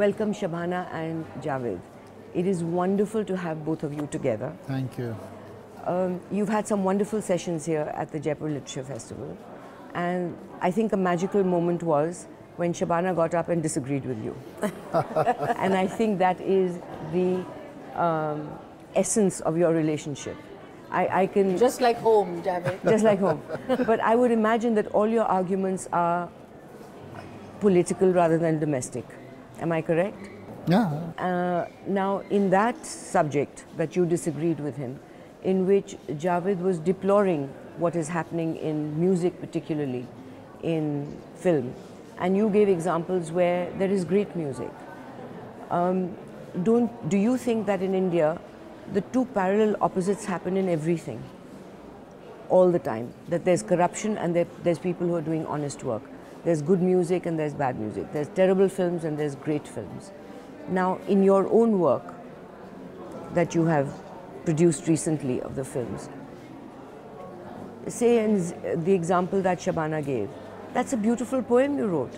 Welcome, Shabana and Javed. It is wonderful to have both of you together. Thank you. You've had some wonderful sessions here at the Jaipur Literature Festival, and I think a magical moment was when Shabana got up and disagreed with you. And I think that is the essence of your relationship. I can... Just like home, Javed. Just like home. But I would imagine that all your arguments are political rather than domestic. Am I correct? Yeah. Now, in that subject that you disagreed with him, in which Javed was deploring what is happening in music, particularly in film, and you gave examples where there is great music. Do you think that in India, the two parallel opposites happen in everything, all the time? That there's corruption and there's people who are doing honest work. There's good music and there's bad music. There's terrible films and there's great films. Now, in your own work that you have produced recently of the films, say in the example that Shabana gave, that's a beautiful poem you wrote,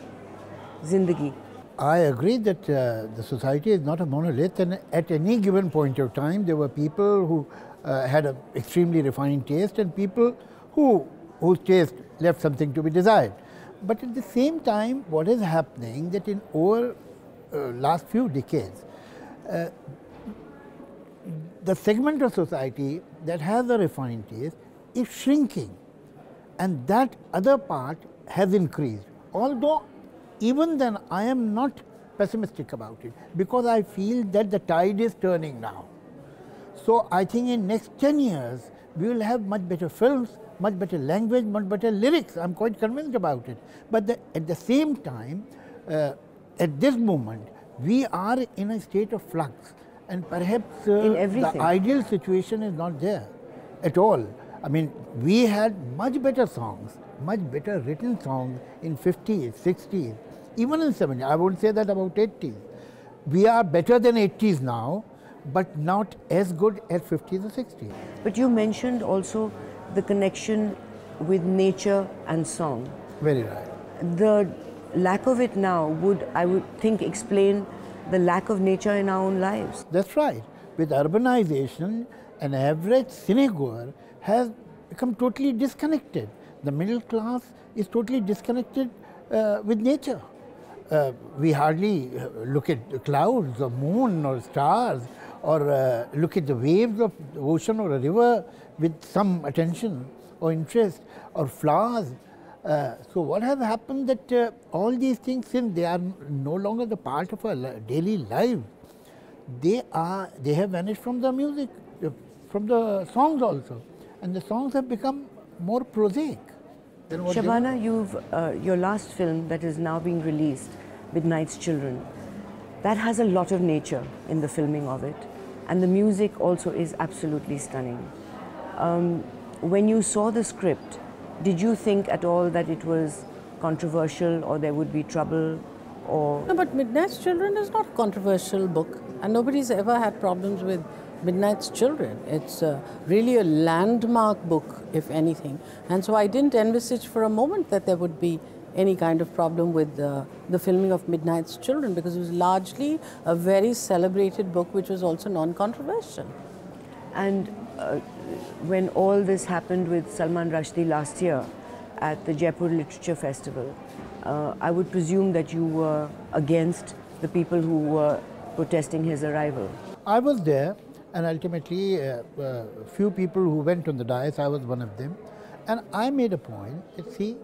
Zindagi. I agree that the society is not a monolith, and at any given point of time there were people who had an extremely refined taste and people whose taste left something to be desired. But at the same time, what is happening that in over last few decades, the segment of society that has a refined taste is shrinking, and that other part has increased. Although even then I am not pessimistic about it, because I feel that the tide is turning now. So I think in next 10 years we will have much better films, much better language, much better lyrics. I'm quite convinced about it. But at the same time, at this moment, we are in a state of flux, and perhaps the ideal situation is not there at all. I mean, we had much better songs, much better written songs in 50s, 60s, even in 70s. I would say that about 80s. We are better than 80s now, but not as good as 50s or 60s. But you mentioned also the connection with nature and song. Very right. The lack of it now would, I would think, explain the lack of nature in our own lives. That's right. With urbanization, an average cinegoer has become totally disconnected. The middle class is totally disconnected with nature. We hardly look at the clouds or moon or stars, or look at the waves of the ocean or a river with some attention or interest, or flowers. So what has happened that all these things, since they are no longer the part of our daily life, they have vanished from the music, from the songs also, and the songs have become more prosaic. Shabana, your last film that is now being released, Midnight's Children, that has a lot of nature in the filming of it, and the music also is absolutely stunning. When you saw the script, did you think at all that it was controversial or there would be trouble? Or No, but Midnight's Children is not a controversial book, and nobody's ever had problems with Midnight's Children. It's really a landmark book, if anything. And so I didn't envisage for a moment that there would be any kind of problem with the filming of Midnight's Children, because it was largely a very celebrated book which was also non-controversial. And when all this happened with Salman Rushdie last year at the Jaipur Literature Festival, I would presume that you were against the people who were protesting his arrival. I was there, and ultimately few people who went on the dais, I was one of them, and I made a point that, see,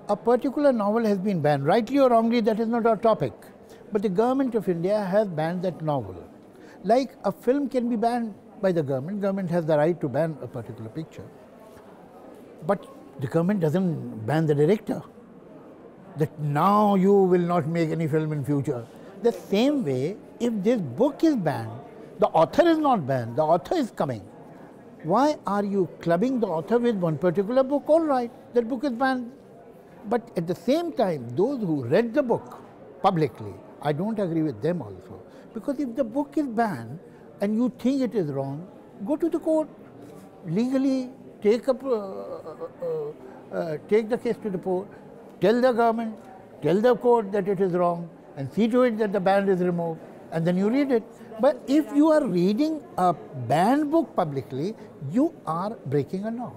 a particular novel has been banned, rightly or wrongly, that is not our topic, but the government of India has banned that novel. Like a film can be banned by the government has the right to ban a particular picture, but the government doesn't ban the director, that now you will not make any film in future. The same way, if this book is banned, the author is not banned, the author is coming. Why are you clubbing the author with one particular book? All right, that book is banned. But at the same time, those who read the book publicly, I don't agree with them also. Because if the book is banned and you think it is wrong, go to the court, legally take the case to the court, tell the government, tell the court that it is wrong, and see to it that the band is removed, and then you read it. But if you are reading a banned book publicly, you are breaking a law.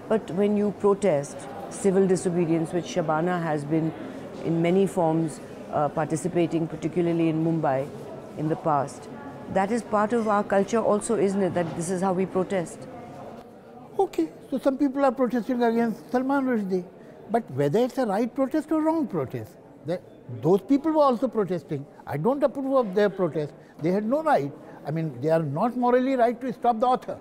But when you protest civil disobedience, which Shabana has been in many forms participating, particularly in Mumbai in the past, that is part of our culture also, isn't it? That this is how we protest. Okay, so some people are protesting against Salman Rushdie. But whether it's a right protest or wrong protest, those people were also protesting. I don't approve of their protest. They had no right. I mean, they are not morally right to stop the author.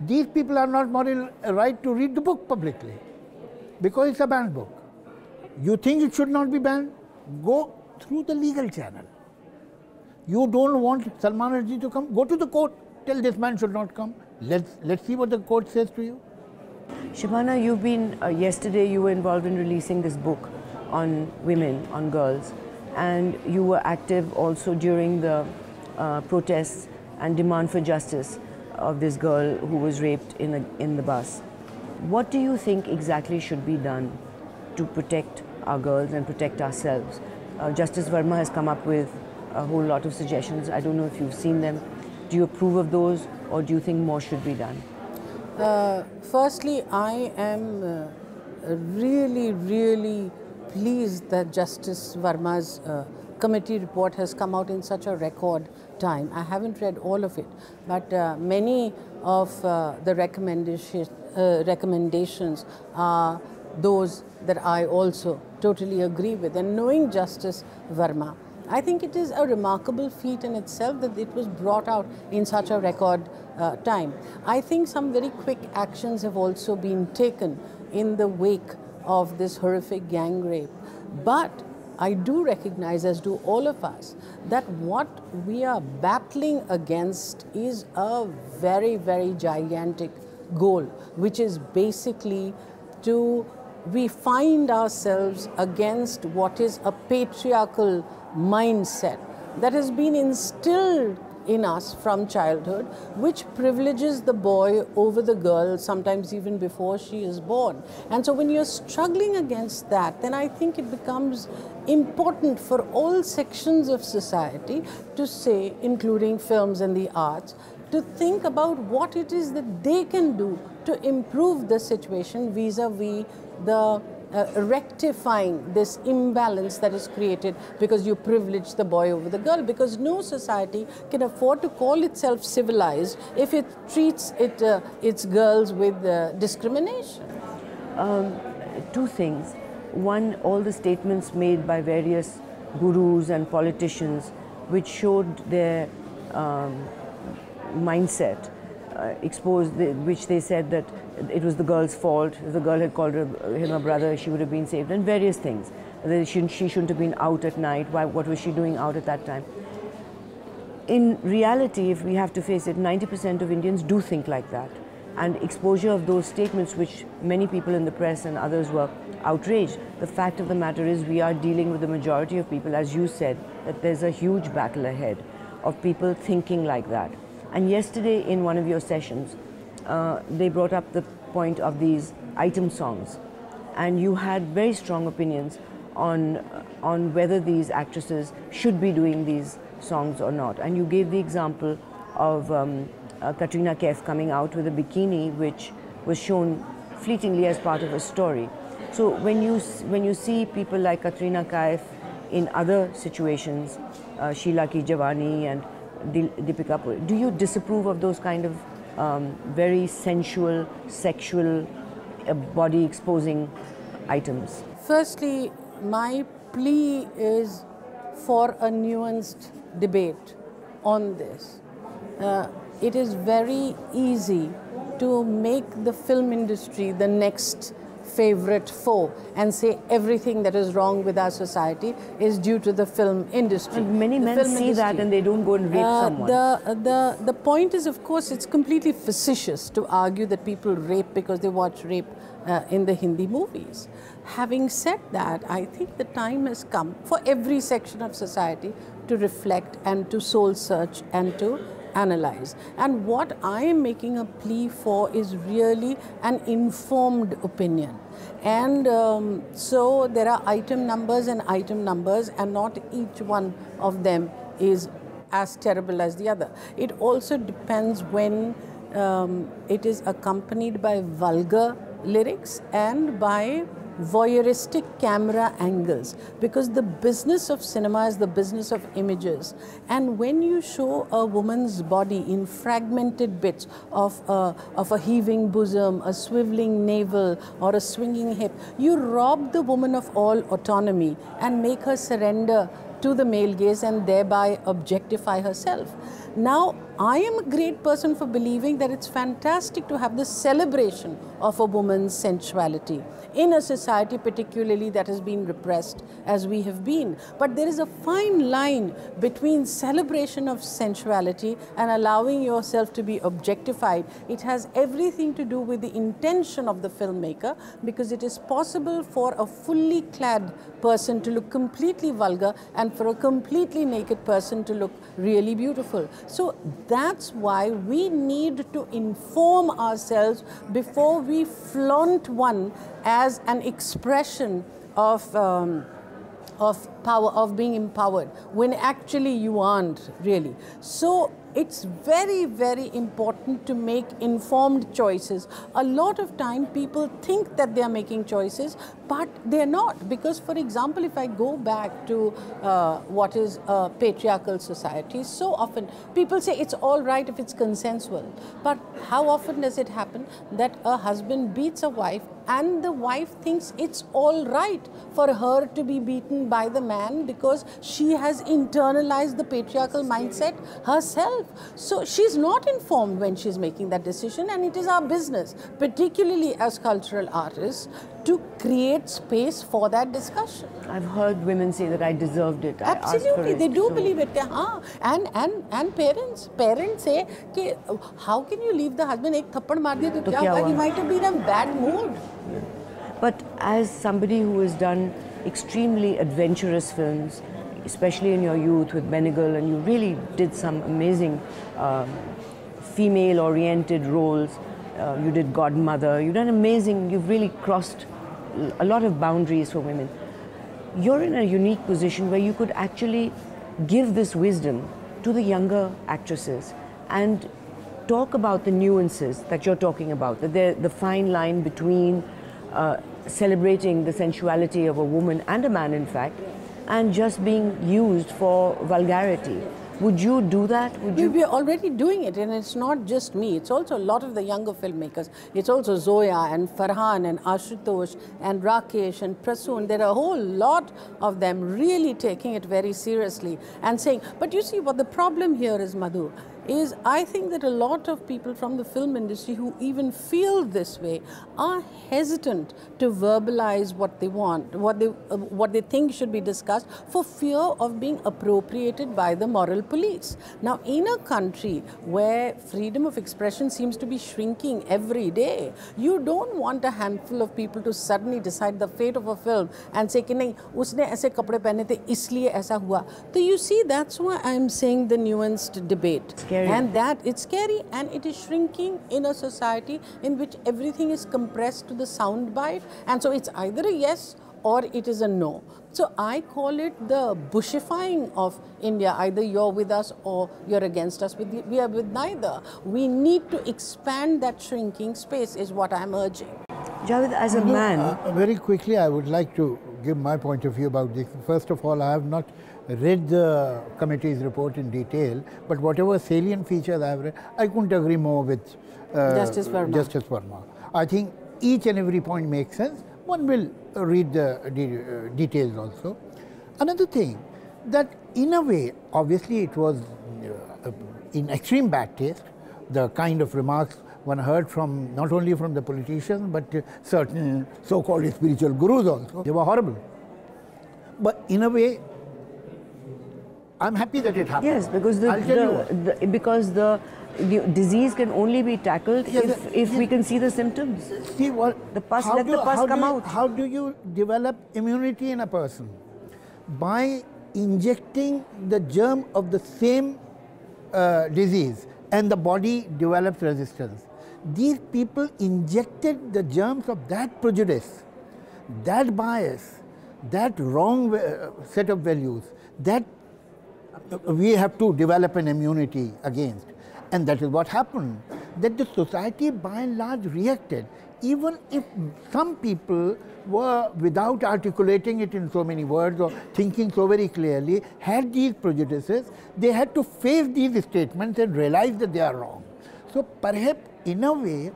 These people are not morally right to read the book publicly because it's a banned book. You think it should not be banned? Go through the legal channel. You don't want Salman Rushdie to come? Go to the court. Tell this man should not come. Let's see what the court says to you. Shabana, you've been, yesterday you were involved in releasing this book on women, on girls, and you were active also during the protests and demand for justice of this girl who was raped in the bus. What do you think exactly should be done to protect our girls and protect ourselves? Justice Verma has come up with a whole lot of suggestions. I don't know if you've seen them. Do you approve of those, or do you think more should be done? Firstly, I am really pleased that Justice Verma's committee report has come out in such a record time. I haven't read all of it, but many of the recommendations are those that I also totally agree with. And knowing Justice Verma, I think it is a remarkable feat in itself that it was brought out in such a record time. I think some very quick actions have also been taken in the wake of this horrific gang rape. But I do recognize, as do all of us, that what we are battling against is a very gigantic goal, which is basically we find ourselves against what is a patriarchal mindset that has been instilled in us from childhood, which privileges the boy over the girl, sometimes even before she is born. And so when you're struggling against that, then I think it becomes important for all sections of society to say, including films and the arts, to think about what it is that they can do to improve the situation vis-a-vis the rectifying this imbalance that is created because you privilege the boy over the girl, because no society can afford to call itself civilized if it treats its girls with discrimination. Two things. One, all the statements made by various gurus and politicians which showed their mindset, exposed, which they said that it was the girl's fault. If the girl had called him a brother, she would have been saved, and various things. That she shouldn't have been out at night. What was she doing out at that time? In reality, if we have to face it, 90% of Indians do think like that. And exposure of those statements, which many people in the press and others were outraged. The fact of the matter is we are dealing with the majority of people, as you said, that there's a huge battle ahead of people thinking like that. And yesterday in one of your sessions, they brought up the point of these item songs, and you had very strong opinions on whether these actresses should be doing these songs or not. And you gave the example of Katrina Kaif coming out with a bikini, which was shown fleetingly as part of a story. So when you see people like Katrina Kaif in other situations, Sheila Ki Jawani and Deepika, do you disapprove of those kind of very sensual, sexual, body-exposing items? Firstly, my plea is for a nuanced debate on this. It is very easy to make the film industry the next favorite foe and say everything that is wrong with our society is due to the film industry. And many men see that and they don't go and rape someone. The point is, of course, it's completely facetious to argue that people rape because they watch rape in the Hindi movies. Having said that, I think the time has come for every section of society to reflect and to soul search and to analyze. And what I am making a plea for is really an informed opinion. And so there are item numbers, and not each one of them is as terrible as the other. It also depends when it is accompanied by vulgar lyrics and by voyeuristic camera angles, because the business of cinema is the business of images. And when you show a woman's body in fragmented bits of a heaving bosom, a swiveling navel, or a swinging hip, you rob the woman of all autonomy and make her surrender to the male gaze and thereby objectify herself. Now, I am a great person for believing that it's fantastic to have the celebration of a woman's sensuality in a society particularly that has been repressed as we have been. But there is a fine line between celebration of sensuality and allowing yourself to be objectified. It has everything to do with the intention of the filmmaker, because it is possible for a fully clad person to look completely vulgar and for a completely naked person to look really beautiful. So that's why we need to inform ourselves before we flaunt one as an expression of power, of being empowered, when actually you aren't really. So it's very, very important to make informed choices. A lot of time people think that they are making choices, but they're not. Because, for example, if I go back to what is a patriarchal society, so often people say it's all right if it's consensual. But how often does it happen that a husband beats a wife and the wife thinks it's all right for her to be beaten by the man because she has internalized the patriarchal mindset herself? So she's not informed when she's making that decision, and it is our business, particularly as cultural artists, to create space for that discussion. I've heard women say that I deserved it. Absolutely, they do believe it. And parents say, कि, how can you leave the husband? एक थप्पड़ मार दिया तो क्या हुआ? He might have been in a bad mood. But as somebody who has done extremely adventurous films, especially in your youth with Benegal, and you really did some amazing female-oriented roles. You did Godmother. You've done amazing. You've really crossed a lot of boundaries for women. You're in a unique position where you could actually give this wisdom to the younger actresses and talk about the nuances that you're talking about, the fine line between celebrating the sensuality of a woman and a man, in fact, and just being used for vulgarity. Would you do that? We're already doing it, and it's not just me. It's also a lot of the younger filmmakers. It's also Zoya and Farhan and Ashutosh and Rakesh and Prasoon. There are a whole lot of them really taking it very seriously and saying, but you see what the problem here is, Madhu, is I think that a lot of people from the film industry who even feel this way are hesitant to verbalize what they want, what they think should be discussed, for fear of being appropriated by the moral police. Now, in a country where freedom of expression seems to be shrinking every day, you don't want a handful of people to suddenly decide the fate of a film and say कि नहीं उसने ऐसे कपड़े पहने थे इसलिए ऐसा हुआ. So you see, that's why I'm saying the nuanced debate. And that it's scary, and it is shrinking in a society in which everything is compressed to the sound bite, and so it's either a yes or it is a no. So I call it the bushifying of India. Either you're with us or you're against us. We are with neither. We need to expand that shrinking space is what I'm urging. Javed, as a man... very quickly, I would like to give my point of view about this. First of all, I have not read the committee's report in detail, but whatever salient features I have read, I couldn't agree more with Justice Verma. I think each and every point makes sense. One will read the details also. Another thing, that in a way, obviously it was in extreme bad taste, the kind of remarks one heard from, not only from the politicians, but certain so-called spiritual gurus also. They were horrible. But in a way, I'm happy that it happened. Yes, because the disease can only be tackled if we can see the symptoms. See what the pus, let the pus come out. How do you develop immunity in a person? By injecting the germ of the same disease and the body develops resistance. These people injected the germs of that prejudice, that bias, that wrong set of values, that we have to develop an immunity against. And that is what happened, that the society by and large reacted. Even if some people were, without articulating it in so many words or thinking so very clearly, had these prejudices, they had to face these statements and realize that they are wrong. So perhaps in a way,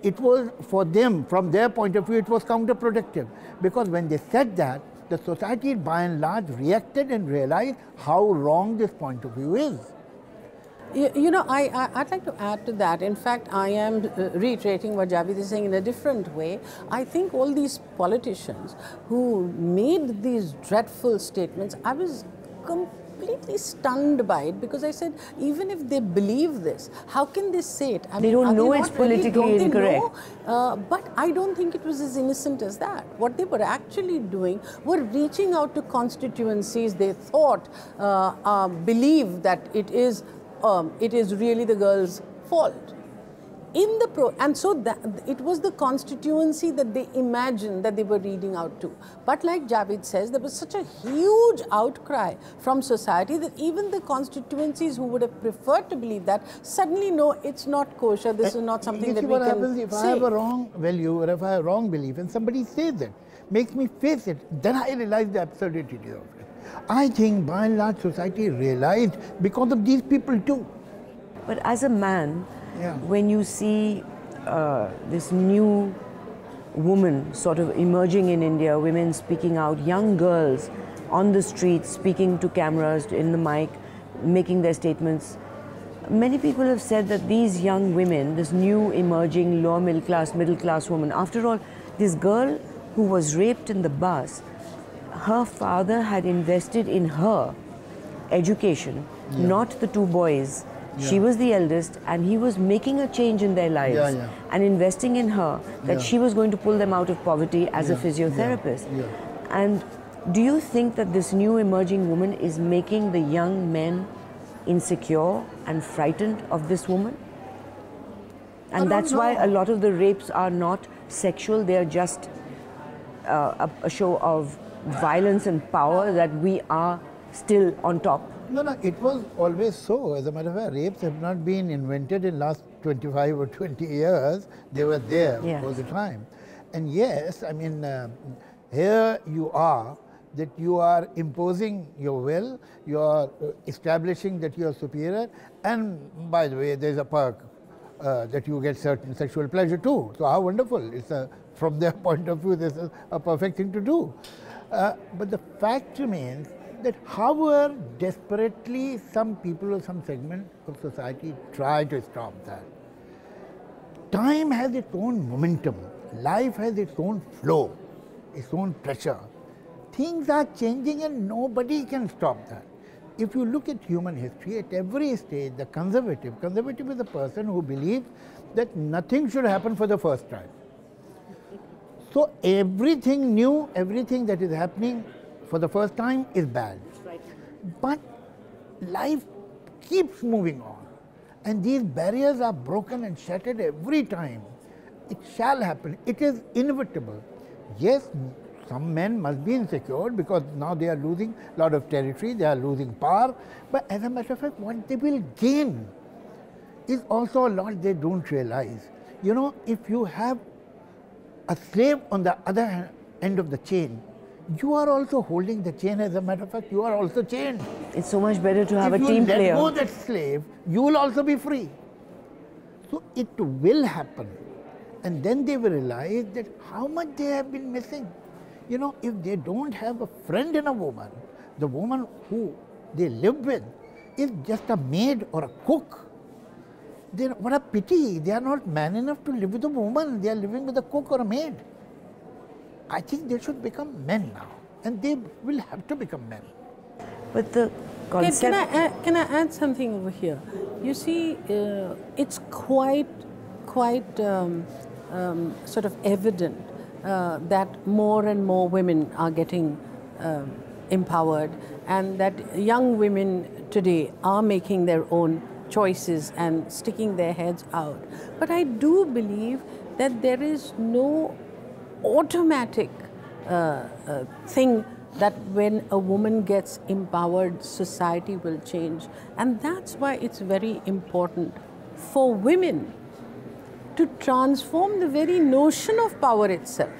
it was for them, from their point of view, it was counterproductive. Because when they said that, the society by and large reacted and realized how wrong this point of view is. You know, I'd like to add to that. In fact, I am reiterating what Javed is saying in a different way. I think all these politicians who made these dreadful statements, I was completely stunned by it, because I said, even if they believe this, how can they say it? They don't know it's politically incorrect. But I don't think it was as innocent as that. What they were actually doing were reaching out to constituencies they thought believe that it is really the girl's fault. And so it was the constituency that they imagined that they were reading out to. But like Javed says, there was such a huge outcry from society that even the constituencies who would have preferred to believe that suddenly, no, it's not kosher, this is not something that we can say. What happens if I have a wrong value or if I have a wrong belief and somebody says it, makes me face it, then I realize the absurdity of it. I think by and large society realized because of these people too. But as a man, yeah, when you see this new woman sort of emerging in India, women speaking out, young girls on the streets speaking to cameras, in the mic, making their statements, many people have said that these young women, this new emerging lower middle class woman, after all, this girl who was raped in the bus, her father had invested in her education, not the two boys. She was the eldest, and he was making a change in their lives and investing in her, that she was going to pull them out of poverty as a physiotherapist. And do you think that this new emerging woman is making the young men insecure and frightened of this woman? And that's why a lot of the rapes are not sexual, they are just a show of violence and power, that we are still on top. No, it was always so. As a matter of fact, rapes have not been invented in last 25 or 20 years. They were there all the time. And yes, I mean, here you are, that you are imposing your will, you are establishing that you are superior, and by the way, there's a perk that you get certain sexual pleasure too. So how wonderful. It's from their point of view, this is a perfect thing to do. But the fact remains that however desperately some people or some segment of society try to stop that, time has its own momentum, life has its own flow, its own pressure. Things are changing and nobody can stop that. If you look at human history, at every stage, the conservative is a person who believes that nothing should happen for the first time. So everything new, everything that is happening for the first time is bad. But life keeps moving on, and these barriers are broken and shattered every time. It shall happen. It is inevitable. Yes, some men must be insecure because now they are losing a lot of territory, they are losing power. But as a matter of fact, what they will gain is also a lot they don't realize. You know, if you have a slave on the other end of the chain, you are also holding the chain. As a matter of fact, you are also chained. It's so much better to have a team player. If you let go that slave, you will also be free. So it will happen. And then they will realize that how much they have been missing. You know, if they don't have a friend in a woman, the woman who they live with is just a maid or a cook, then what a pity. They are not man enough to live with a woman. They are living with a cook or a maid. I think they should become men now, and they will have to become men. But the concept... Can I add something over here? You see, it's quite sort of evident that more and more women are getting empowered, and that young women today are making their own choices and sticking their heads out. But I do believe that there is no automatic thing that when a woman gets empowered, society will change. And that's why it's very important for women to transform the very notion of power itself,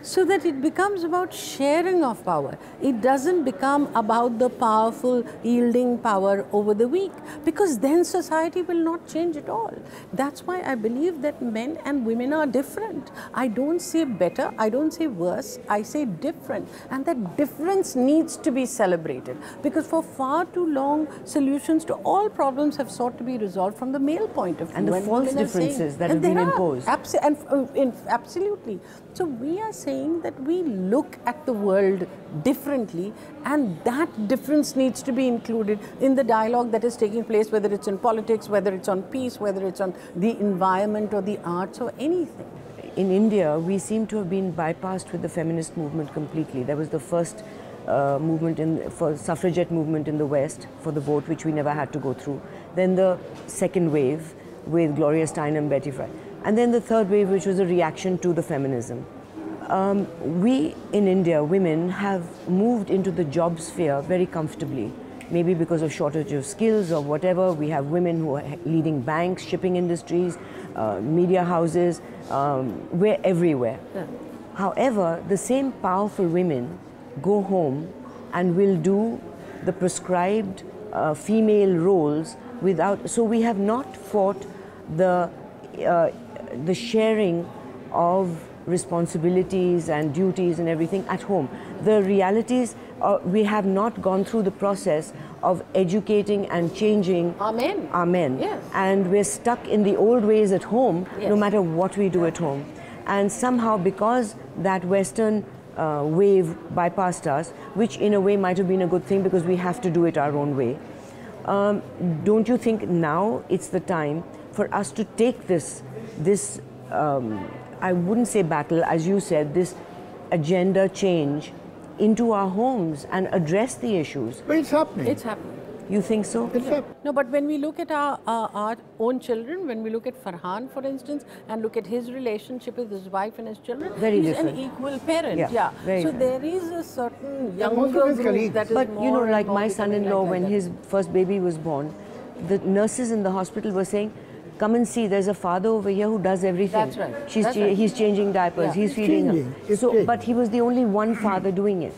so that it becomes about sharing of power. It doesn't become about the powerful yielding power over the weak, because then society will not change at all. That's why I believe that men and women are different. I don't say better, I don't say worse, I say different. And that difference needs to be celebrated, because for far too long, solutions to all problems have sought to be resolved from the male point of view. And the false differences that have been imposed. Absolutely. So we are saying that we look at the world differently, and that difference needs to be included in the dialogue that is taking place, whether it's in politics, whether it's on peace, whether it's on the environment or the arts or anything. In India, we seem to have been bypassed with the feminist movement completely. There was the first movement for suffragette movement in the West for the vote, which we never had to go through. Then the second wave with Gloria Steinem, Betty Frye. And then the third wave, which was a reaction to the feminism. We in India, women, have moved into the job sphere very comfortably. Maybe because of shortage of skills or whatever. We have women who are leading banks, shipping industries, media houses. We're everywhere. Yeah. However, the same powerful women go home and will do the prescribed female roles without. So we have not fought the sharing of responsibilities and duties and everything at home. The realities, we have not gone through the process of educating and changing our men. Yes. And we're stuck in the old ways at home, yes, no matter what we do at home. And somehow, because that Western wave bypassed us, which in a way might have been a good thing because we have to do it our own way, don't you think now it's the time for us to take this I wouldn't say battle, as you said, this agenda change into our homes and address the issues? But it's happening. It's happening. You think so? It's happening. No, but when we look at our own children, when we look at Farhan, for instance, and look at his relationship with his wife and his children, very he's different. an equal parent. Yeah, very so different. there is a certain most younger of his group colleagues. that is But more you know, and like more my becoming son-in-law, like when that. his first baby was born, the nurses in the hospital were saying, come and see, there's a father over here who does everything. That's right. He's changing diapers, Yeah. he's It's feeding changing. her. It's So, changing. but he was the only one father doing it.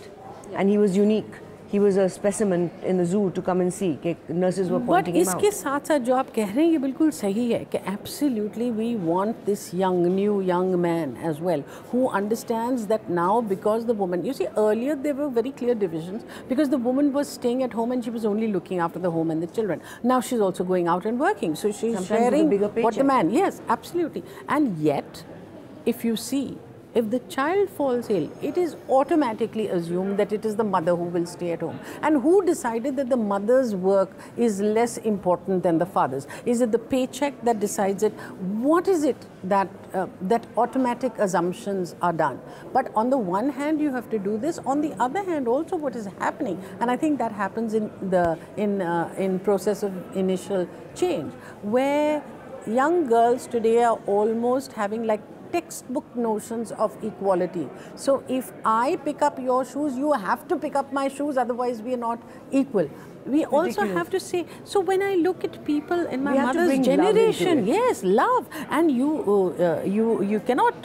Yeah. And he was unique. He was a specimen in the zoo to come and see. Nurses were But pointing him out. इसके साथ साथ जो आप कह रहे हैं ये बिल्कुल सही है कि absolutely we want this new young man as well who understands that now, because the woman, you see, earlier there were very clear divisions because the woman was staying at home and she was only looking after the home and the children. Now she's also going out and working, so she's Sometimes with a sharing bigger what the paycheck. man. Yes, absolutely. And yet, if you see, if the child falls ill, it is automatically assumed that it is the mother who will stay at home. And who decided that the mother's work is less important than the father's? Is it the paycheck that decides it? What is it that that automatic assumptions are done? But on the one hand, you have to do this. On the other hand, also what is happening, and I think that happens in process of initial change, where young girls today are almost having like textbook notions of equality. So if I pick up your shoes, you have to pick up my shoes, otherwise we are not equal. We also have to say, so when I look at people in my mother's generation, yes, love, and you cannot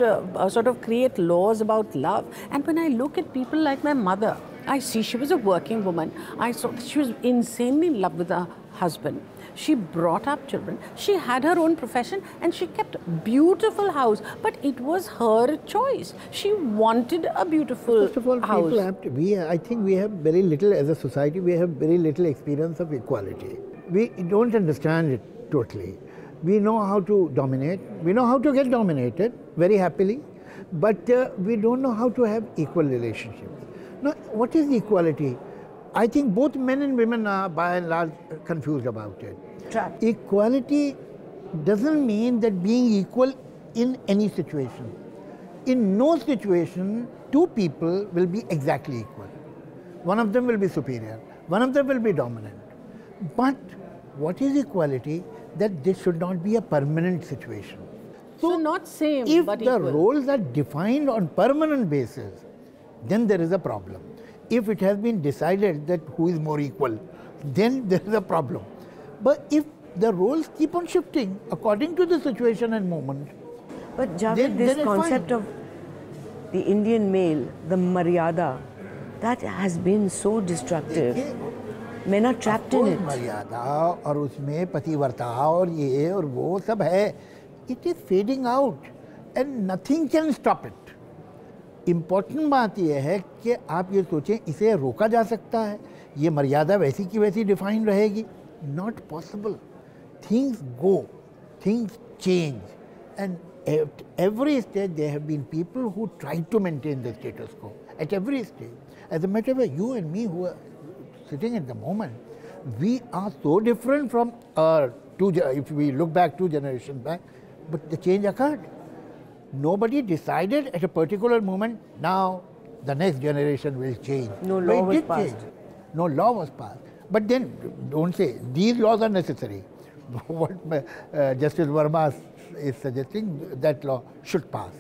sort of create laws about love. And when I look at people like my mother, I see she was a working woman. I saw she was insanely in love with her husband. She brought up children. She had her own profession and she kept beautiful house. But it was her choice. She wanted a beautiful First of all, house. people have to, I think we have very little, as a society, we have very little experience of equality. We don't understand it totally. We know how to dominate. We know how to get dominated very happily. But we don't know how to have equal relationships. Now, what is equality? I think both men and women are by and large confused about it. Trapped. Equality doesn't mean that being equal in any situation. In no situation, two people will be exactly equal. One of them will be superior. One of them will be dominant. But what is equality? That this should not be a permanent situation. So not same, if but the equal. roles are defined on permanent basis, then there is a problem. If it has been decided that who is more equal, then there is a problem. But if the roles keep on shifting according to the situation and moment, But Javed, then this it's concept fine. of the Indian male, the maryada, that has been so destructive. Men are trapped in it. मर्यादा और उसमें पतिव्रता और ये और वो सब है. It is fading out and nothing can stop it. Important बात यह है कि आप ये सोचें इसे रोका जा सकता है, ये मर्यादा वैसी की वैसी डिफाइन रहेगी. Not possible. Things go, things change, and at every stage there have been people who tried to maintain the status quo at every stage. As a matter of fact, you and me who are sitting at the moment, we are so different from if we look back 2 generations back, but the change occurred. Nobody decided at a particular moment, now the next generation will change. No law was passed. Change. No law was passed. But then, don't say, these laws are necessary. What Justice Verma is suggesting, that law should pass.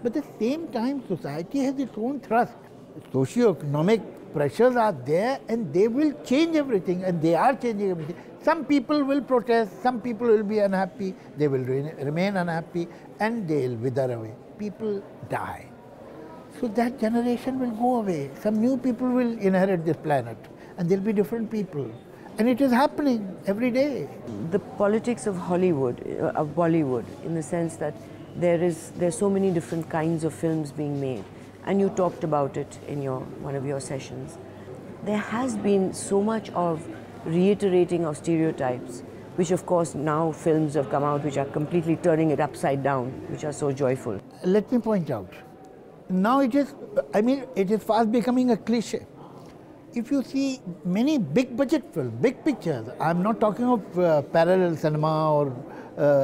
But at the same time, society has its own thrust. Socio-economic pressures are there and they will change everything, and they are changing everything. Some people will protest, some people will be unhappy, they will remain unhappy, and they will wither away. People die. So that generation will go away. Some new people will inherit this planet, and there will be different people. And it is happening every day. The politics of Hollywood, of Bollywood, in the sense that there's so many different kinds of films being made, and you talked about it in one of your sessions. There has been so much of reiterating of stereotypes, which of course now films have come out which are completely turning it upside down, which are so joyful. Let me point out, now it is fast becoming a cliche. If you see many big budget films, big pictures, I'm not talking of parallel cinema or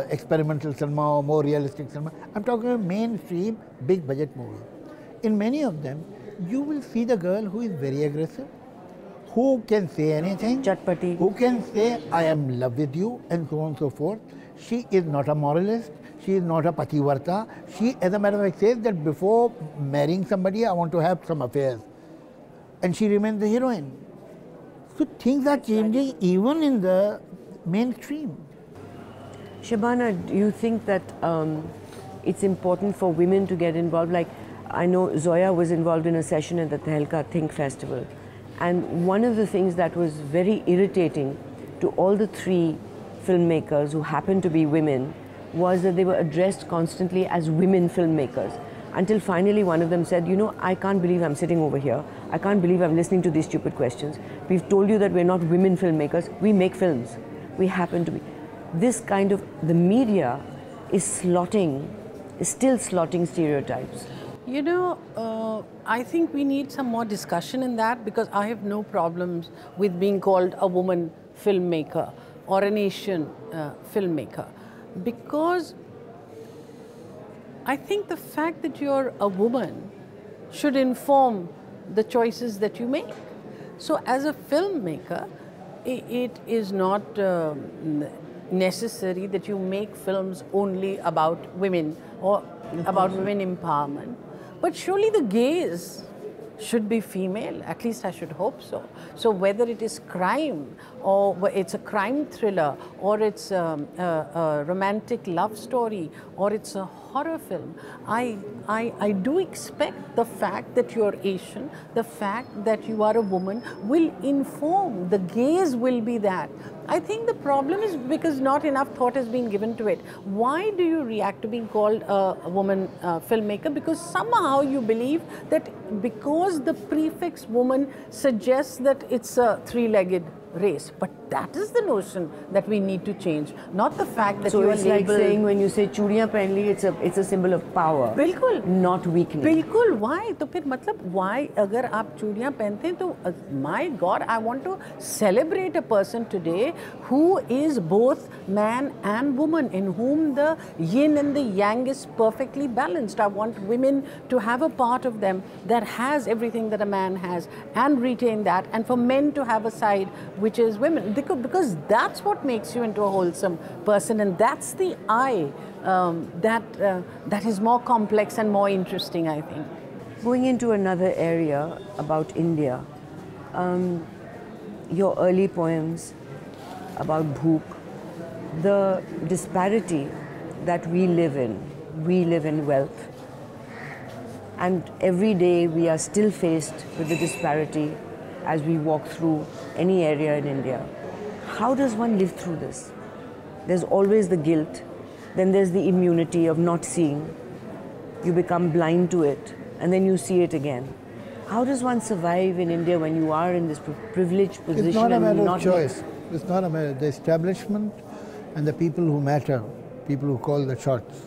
experimental cinema or more realistic cinema, I'm talking of mainstream big budget movies. In many of them, you will see the girl who is very aggressive, who can say anything, Chatpati. who can say, I am in love with you, and so on and so forth. She is not a moralist, she is not a pativarta. She, as a matter of fact, says that before marrying somebody, I want to have some affairs. And she remains the heroine. So things are changing even in the mainstream. Shabana, do you think that it's important for women to get involved? Like, I know Zoya was involved in a session at the Tehelka Think Festival. And one of the things that was very irritating to all the 3 filmmakers who happened to be women was that they were addressed constantly as women filmmakers. Until finally one of them said, you know, I can't believe I'm sitting over here. I can't believe I'm listening to these stupid questions. We've told you that we're not women filmmakers. We make films. We happen to be. This kind of, the media is still slotting stereotypes. You know, I think we need some more discussion in that, because I have no problems with being called a woman filmmaker or an Asian filmmaker, because I think the fact that you're a woman should inform the choices that you make. So as a filmmaker, it is not necessary that you make films only about women or about women empowerment. But surely the gaze should be female, at least I should hope so. So whether it is crime, or it's a crime thriller, or it's a romantic love story, or it's a horror film, I do expect the fact that you're Asian, the fact that you are a woman will inform, the gaze will be that. I think the problem is because not enough thought has been given to it. Why do you react to being called a woman filmmaker? Because somehow you believe that because the prefix woman suggests that it's a 3-legged race. But that is the notion that we need to change, not the fact that so you are it's labeled. like saying when you say चूड़ियाँ पहन ली, it's a symbol of power. बिल्कुल. Not weakness. बिल्कुल. Why? तो फिर मतलब why अगर आप चूड़ियाँ पहनते हैं तो my God, I want to celebrate a person today who is both man and woman, in whom the yin and the yang is perfectly balanced. I want women to have a part of them that has everything that a man has and retain that, and for men to have a side which is women, because that's what makes you into a wholesome person, and that's the I that is more complex and more interesting, I think. Going into another area about India, your early poems about Bhoop, the disparity that we live in wealth, and every day we are still faced with the disparity as we walk through any area in India. How does one live through this? There's always the guilt, then there's the immunity of not seeing. You become blind to it, and then you see it again. How does one survive in India when you are in this privileged position? It's not a matter of choice. It's not a matter. The establishment and the people who matter, people who call the shots,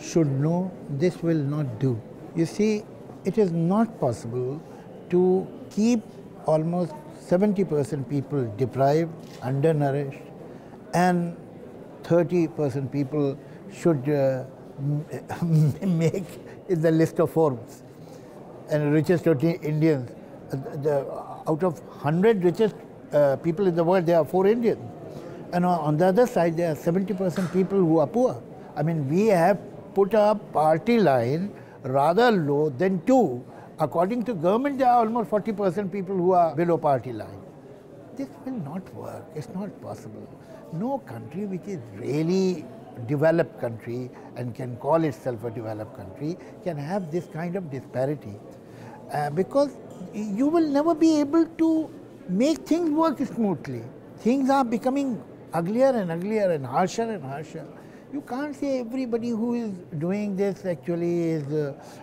should know this will not do. You see, it is not possible to keep almost 70% people deprived, undernourished, and 30% people should make in the list of Forbes and richest Indians. Out of 100 richest people in the world, there are 4 Indians. And on the other side, there are 70% people who are poor. I mean, we have put our party line rather low than 2. According to government, there are almost 40% people who are below party line. This will not work. It's not possible. No country which is really developed country and can call itself a developed country can have this kind of disparity. Because you will never be able to make things work smoothly. Things are becoming uglier and uglier and harsher and harsher. You can't say everybody who is doing this actually is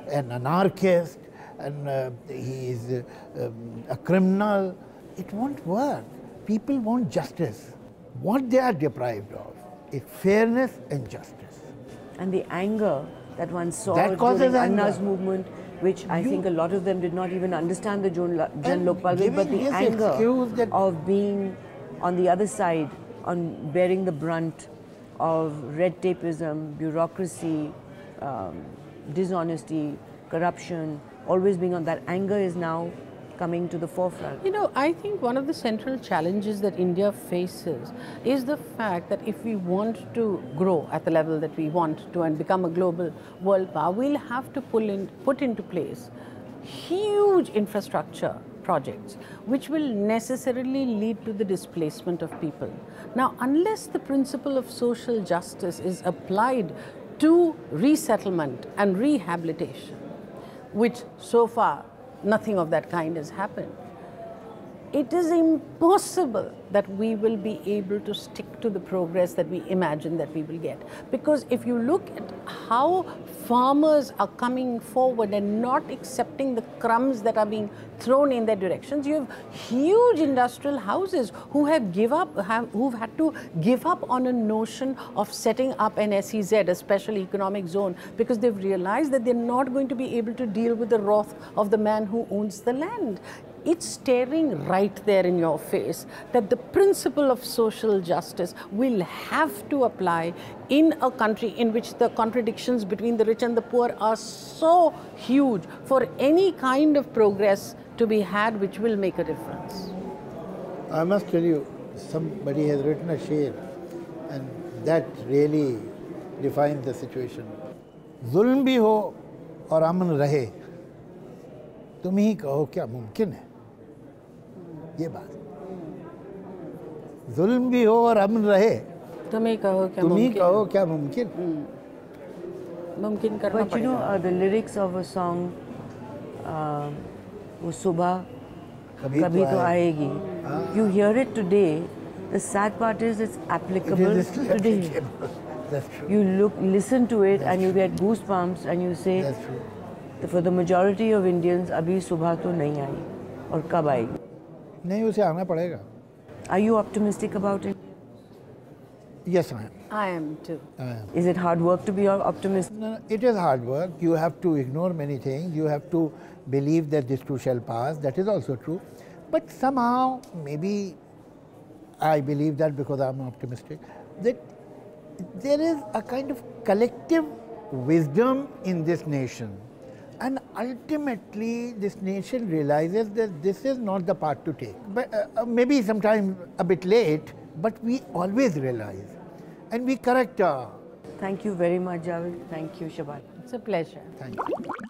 an anarchist and he is a criminal. It won't work. People want justice. What they are deprived of is fairness and justice. And the anger that one saw That causes during Anna's anger. movement, which I think a lot of them did not even understand the Jan Lokpal way, but the anger of being on the other side, on bearing the brunt of red tapeism, bureaucracy, dishonesty, corruption, always being on that anger is now coming to the forefront. You know, I think one of the central challenges that India faces is the fact that if we want to grow at the level that we want to and become a global world power, we'll have to put into place huge infrastructure projects which will necessarily lead to the displacement of people. Now, unless the principle of social justice is applied to resettlement and rehabilitation, which so far nothing of that kind has happened, it is impossible that we will be able to stick to the progress that we imagine that we will get. Because if you look at how farmers are coming forward and not accepting the crumbs that are being thrown in their directions, you have huge industrial houses who have who've had to give up on a notion of setting up an SEZ, a special economic zone, because they've realized that they're not going to be able to deal with the wrath of the man who owns the land. It's staring right there in your face that the principle of social justice will have to apply in a country in which the contradictions between the rich and the poor are so huge for any kind of progress to be had which will make a difference. I must tell you, somebody has written a sher and that really defines the situation. Zulm bhi ho aur aman rahe, तुम ही कहो क्या मुमकिन है, ये बात. जुल्म भी हो और अमन रहे, तुम ही कहो क्या मुमकिन. मुमकिन करना. But you know, the lyrics of a song, वो सुबह कभी तो आएगी. You hear it today. The sad part is it's applicable today. That's true. You listen to it and you get goosebumps and you say, That's true. For the majority of Indians, अभी सुबह तो नहीं आई और कब आएगी? नहीं, उसे आना पड़ेगा. Are you optimistic about it? Yes, I am. I am too. I am. Is it hard work to be optimistic? No, it is hard work. You have to ignore many things. You have to believe that this too shall pass. That is also true. But somehow, maybe I believe that because I'm optimistic, that there is a kind of collective wisdom in this nation. And ultimately, this nation realizes that this is not the path to take. But maybe sometimes a bit late, but we always realize. And we correct. Thank you very much, Javed. Thank you, Shabana. It's a pleasure. Thank you.